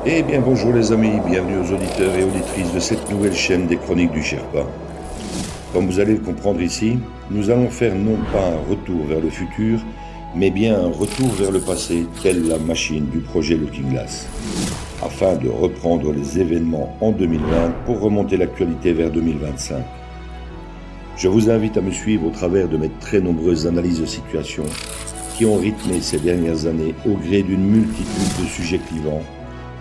Eh bien bonjour les amis, bienvenue aux auditeurs et auditrices de cette nouvelle chaîne des Chroniques du Sherpa. Comme vous allez le comprendre ici, nous allons faire non pas un retour vers le futur, mais bien un retour vers le passé, telle la machine du projet Looking Glass, afin de reprendre les événements en 2020 pour remonter l'actualité vers 2025. Je vous invite à me suivre au travers de mes très nombreuses analyses de situation qui ont rythmé ces dernières années au gré d'une multitude de sujets clivants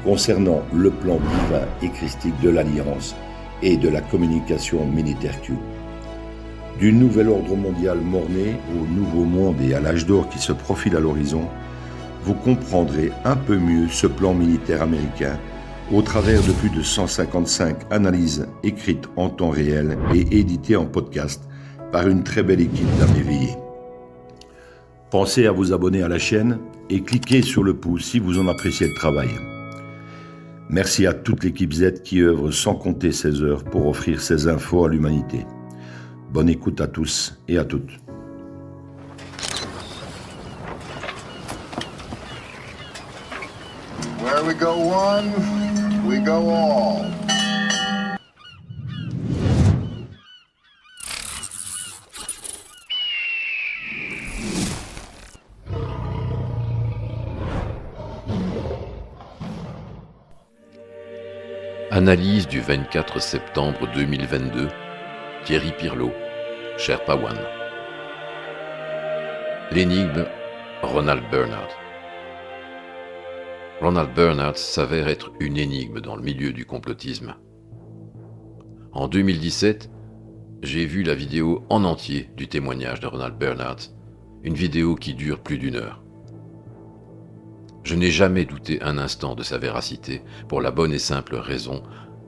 concernant le plan divin et christique de l'Alliance et de la communication militaire Q. Du nouvel ordre mondial mort-né au nouveau monde et à l'âge d'or qui se profile à l'horizon, vous comprendrez un peu mieux ce plan militaire américain au travers de plus de 155 analyses écrites en temps réel et éditées en podcast par une très belle équipe d'âmes éveillées. Pensez à vous abonner à la chaîne et cliquez sur le pouce si vous en appréciez le travail. Merci à toute l'équipe Z qui œuvre sans compter ses heures pour offrir ces infos à l'humanité. Bonne écoute à tous et à toutes. Where we go one, we go all. Analyse du 24 septembre 2022, Thierry Pirlot, Sherpa One. L'énigme, Ronald Bernhard. Ronald Bernhard s'avère être une énigme dans le milieu du complotisme. En 2017, j'ai vu la vidéo en entier du témoignage de Ronald Bernhard, une vidéo qui dure plus d'1 heure. Je n'ai jamais douté un instant de sa véracité, pour la bonne et simple raison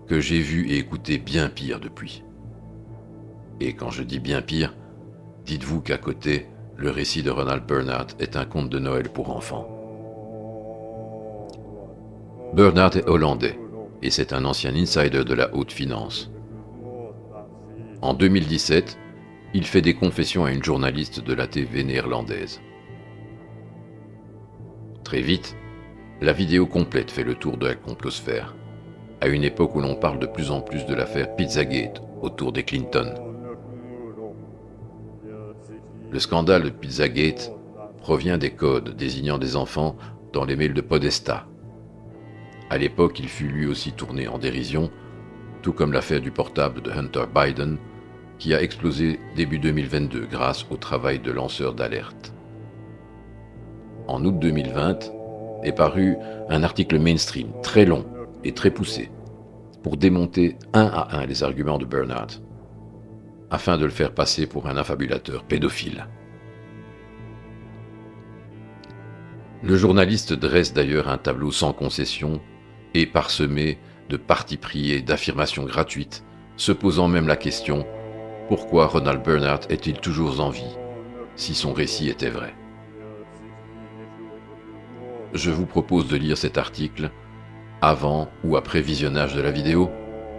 que j'ai vu et écouté bien pire depuis. Et quand je dis bien pire, dites-vous qu'à côté, le récit de Ronald Bernhard est un conte de Noël pour enfants. Bernhard est hollandais, et c'est un ancien insider de la haute finance. En 2017, il fait des confessions à une journaliste de la TV néerlandaise. Très vite, la vidéo complète fait le tour de la complosphère, à une époque où l'on parle de plus en plus de l'affaire Pizzagate autour des Clinton. Le scandale de Pizzagate provient des codes désignant des enfants dans les mails de Podesta. À l'époque, il fut lui aussi tourné en dérision, tout comme l'affaire du portable de Hunter Biden, qui a explosé début 2022 grâce au travail de lanceurs d'alerte. En août 2020, est paru un article mainstream très long et très poussé pour démonter un à un les arguments de Bernhard, afin de le faire passer pour un affabulateur pédophile. Le journaliste dresse d'ailleurs un tableau sans concession et parsemé de partis pris et d'affirmations gratuites, se posant même la question « Pourquoi Ronald Bernhard est-il toujours en vie, si son récit était vrai ?» Je vous propose de lire cet article avant ou après visionnage de la vidéo,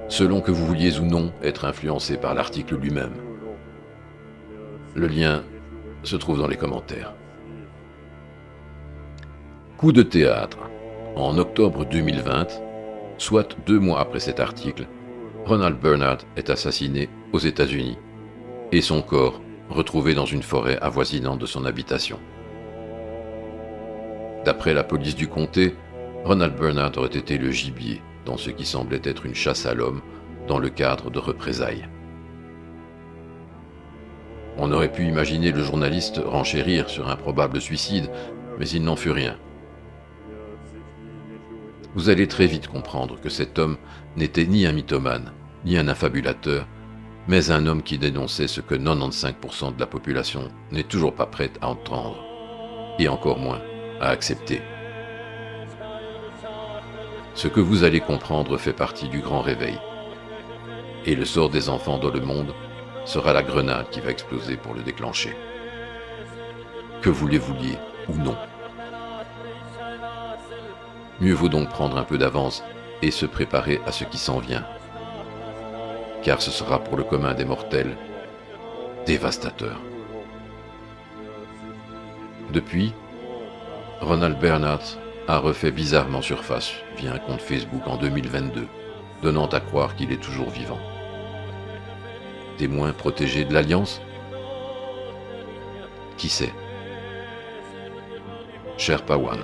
selon que vous vouliez ou non être influencé par l'article lui-même. Le lien se trouve dans les commentaires. Coup de théâtre. En octobre 2020, soit 2 mois après cet article, Ronald Bernhard est assassiné aux États-Unis et son corps retrouvé dans une forêt avoisinante de son habitation. D'après la police du comté, Ronald Bernhard aurait été le gibier dans ce qui semblait être une chasse à l'homme dans le cadre de représailles. On aurait pu imaginer le journaliste renchérir sur un probable suicide, mais il n'en fut rien. Vous allez très vite comprendre que cet homme n'était ni un mythomane, ni un affabulateur, mais un homme qui dénonçait ce que 95% de la population n'est toujours pas prête à entendre, et encore moins à accepter. Ce que vous allez comprendre fait partie du grand réveil. Et le sort des enfants dans le monde sera la grenade qui va exploser pour le déclencher. Que vous les vouliez ou non. Mieux vaut donc prendre un peu d'avance et se préparer à ce qui s'en vient. Car ce sera pour le commun des mortels dévastateur. Depuis, Ronald Bernhard a refait bizarrement surface via un compte Facebook en 2022, donnant à croire qu'il est toujours vivant. Témoin protégé de l'Alliance? Qui sait? Cher Pawan.